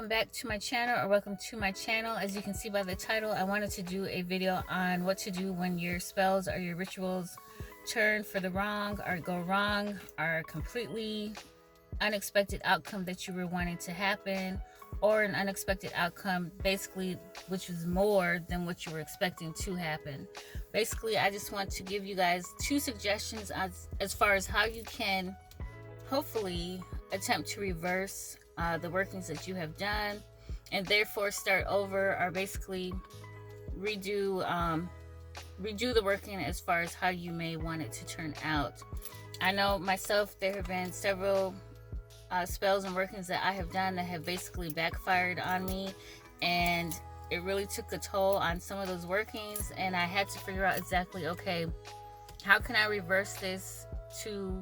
welcome back to my channel, or welcome to my channel. As you can see by the title, I wanted to do a video on what to do when your spells or your rituals turn for the wrong or go wrong, or completely unexpected outcome that you were wanting to happen, or an unexpected outcome basically which was more than what you were expecting to happen. Basically, I just want to give you guys two suggestions as far as how you can hopefully attempt to reverse the workings that you have done, and therefore start over, or basically redo the working as far as how you may want it to turn out. I know myself, there have been several spells and workings that I have done that have basically backfired on me, and it really took a toll on some of those workings, and I had to figure out exactly, okay, how can I reverse this to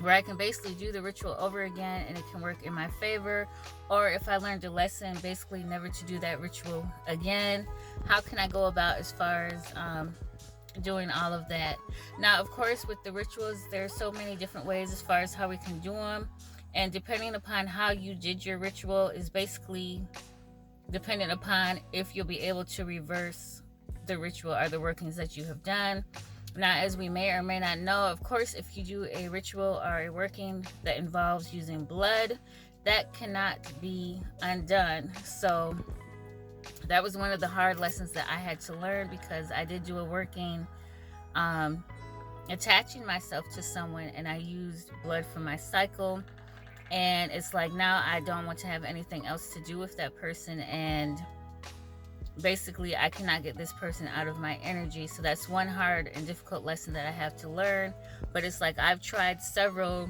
where I can basically do the ritual over again and it can work in my favor, or if I learned a lesson, basically never to do that ritual again. How can I go about as far as doing all of that? Now, of course, with the rituals, there's so many different ways as far as how we can do them, and depending upon how you did your ritual is basically dependent upon if you'll be able to reverse the ritual or the workings that you have done. Now, as we may or may not know, of course, if you do a ritual or a working that involves using blood, that cannot be undone. So that was one of the hard lessons that I had to learn, because I did do a working attaching myself to someone, and I used blood from my cycle, and it's like now I don't want to have anything else to do with that person, and basically I cannot get this person out of my energy. So that's one hard and difficult lesson that I have to learn. But it's like I've tried several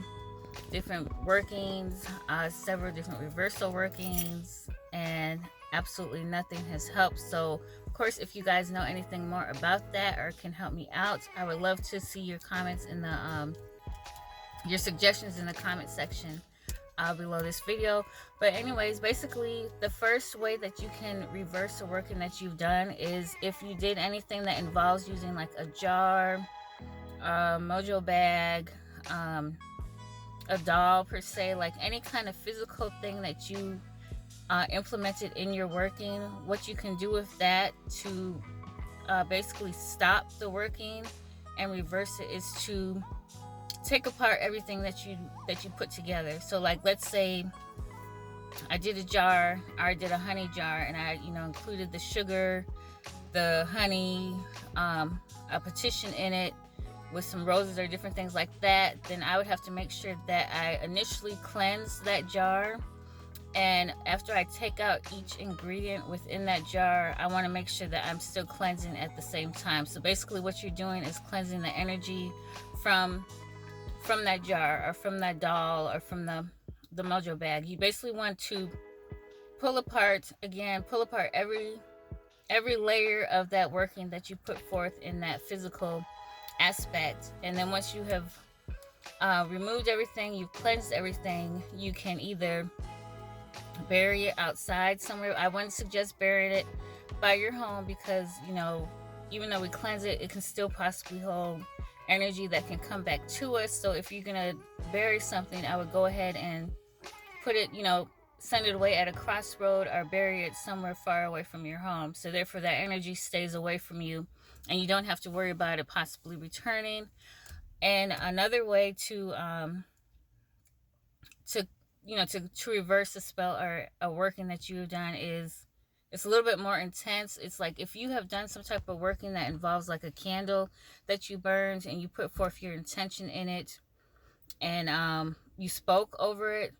different workings, several different reversal workings, and absolutely nothing has helped. So of course, if you guys know anything more about that or can help me out, I would love to see your comments in the your suggestions in the comment section below this video. But anyways, basically the first way that you can reverse a working that you've done is if you did anything that involves using like a jar, a mojo bag, a doll per se, like any kind of physical thing that you implemented in your working. What you can do with that to basically stop the working and reverse it is to take apart everything that you put together. So like, let's say I did a jar, or I did a honey jar, and I included the sugar, the honey, a petition in it with some roses or different things like that. Then I would have to make sure that I initially cleanse that jar, and after I take out each ingredient within that jar, I want to make sure that I'm still cleansing at the same time. So basically what you're doing is cleansing the energy from that jar, or from that doll, or from the mojo bag. You basically want to pull apart every layer of that working that you put forth in that physical aspect. And then once you have removed everything, you've cleansed everything, you can either bury it outside somewhere. I wouldn't suggest burying it by your home, because even though we cleanse it, it can still possibly hold energy that can come back to us. So if you're gonna bury something, I would go ahead and put it, send it away at a crossroad, or bury it somewhere far away from your home, so therefore that energy stays away from you and you don't have to worry about it possibly returning. And another way to reverse a spell or a working that you've done is, it's a little bit more intense. It's like if you have done some type of working that involves like a candle that you burned, and you put forth your intention in it, and you spoke over it.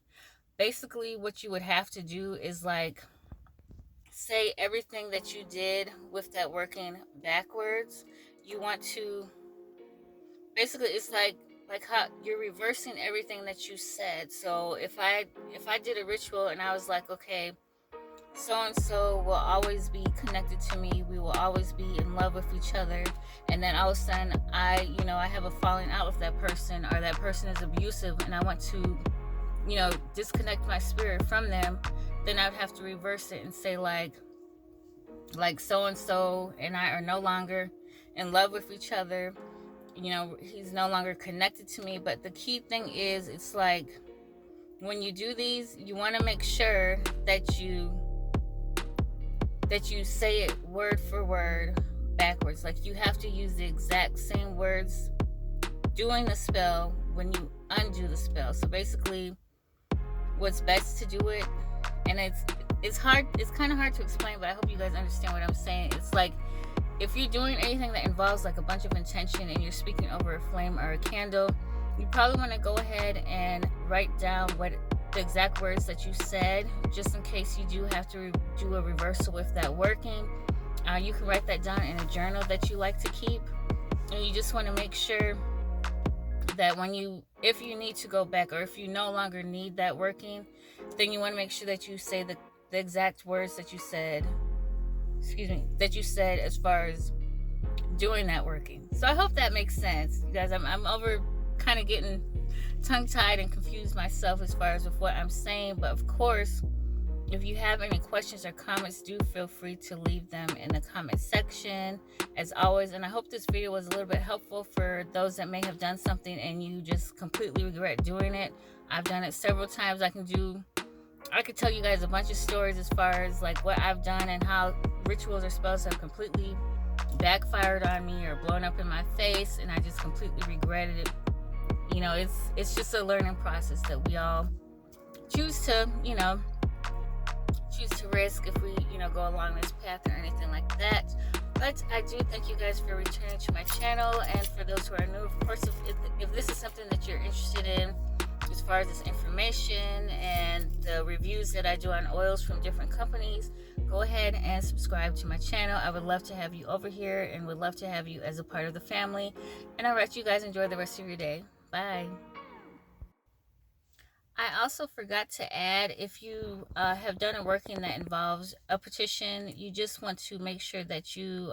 Basically what you would have to do is like say everything that you did with that working backwards. You want to basically, it's like how you're reversing everything that you said. So if I did a ritual and I was like, okay, so and so will always be connected to me, we will always be in love with each other, and then all of a sudden I have a falling out with that person, or that person is abusive, and I want to disconnect my spirit from them, then I would have to reverse it and say like so and so and I are no longer in love with each other. He's no longer connected to me. But the key thing is, it's like when you do these, you want to make sure that you say it word for word backwards. Like you have to use the exact same words doing the spell when you undo the spell. So basically, what's best to do it, and it's hard. It's kind of hard to explain, but I hope you guys understand what I'm saying. It's like if you're doing anything that involves like a bunch of intention and you're speaking over a flame or a candle, you probably want to go ahead and write down what the exact words that you said, just in case you do have to do a reversal with that working. You can write that down in a journal that you like to keep, and you just want to make sure that if you need to go back, or if you no longer need that working, then you want to make sure that you say the exact words that you said, that you said as far as doing that working. So I hope that makes sense, you guys. I'm over kind of getting tongue tied and confused myself as far as with what I'm saying, but of course, if you have any questions or comments, do feel free to leave them in the comment section as always. And I hope this video was a little bit helpful for those that may have done something and you just completely regret doing it. I've done it several times. I could tell you guys a bunch of stories as far as like what I've done and how rituals or spells have completely backfired on me or blown up in my face, and I just completely regretted it. You know, it's just a learning process that we all choose to risk if we go along this path or anything like that. But I do thank you guys for returning to my channel, and for those who are new, of course, if this is something that you're interested in as far as this information and the reviews that I do on oils from different companies, go ahead and subscribe to my channel. I would love to have you over here and would love to have you as a part of the family. And I'll let you guys enjoy the rest of your day. Bye. I also forgot to add, if you have done a working that involves a petition, you just want to make sure that you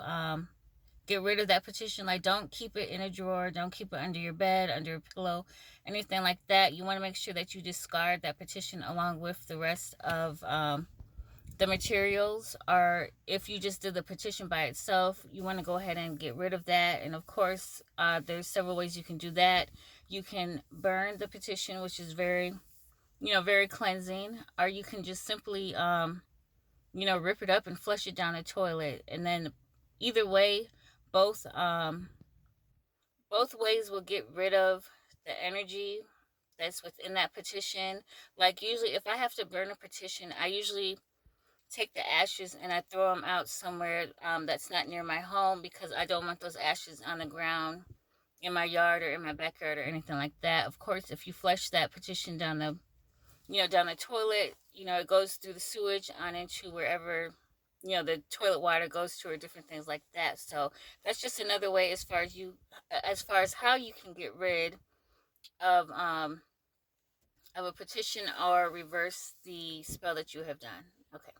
get rid of that petition. Like, don't keep it in a drawer, don't keep it under your bed, under a pillow, anything like that. You want to make sure that you discard that petition along with the rest of the materials. Or if you just did the petition by itself, you want to go ahead and get rid of that. And of course, there's several ways you can do that. You can burn the petition, which is very very cleansing, or you can just simply rip it up and flush it down the toilet. And then either way, both both ways will get rid of the energy that's within that petition. Like, usually if I have to burn a petition, I usually take the ashes and I throw them out somewhere that's not near my home, because I don't want those ashes on the ground in my yard or in my backyard or anything like that. Of course, if you flush that petition down the toilet, it goes through the sewage on into wherever, the toilet water goes to, or different things like that. So that's just another way as far as how you can get rid of a petition or reverse the spell that you have done. Okay.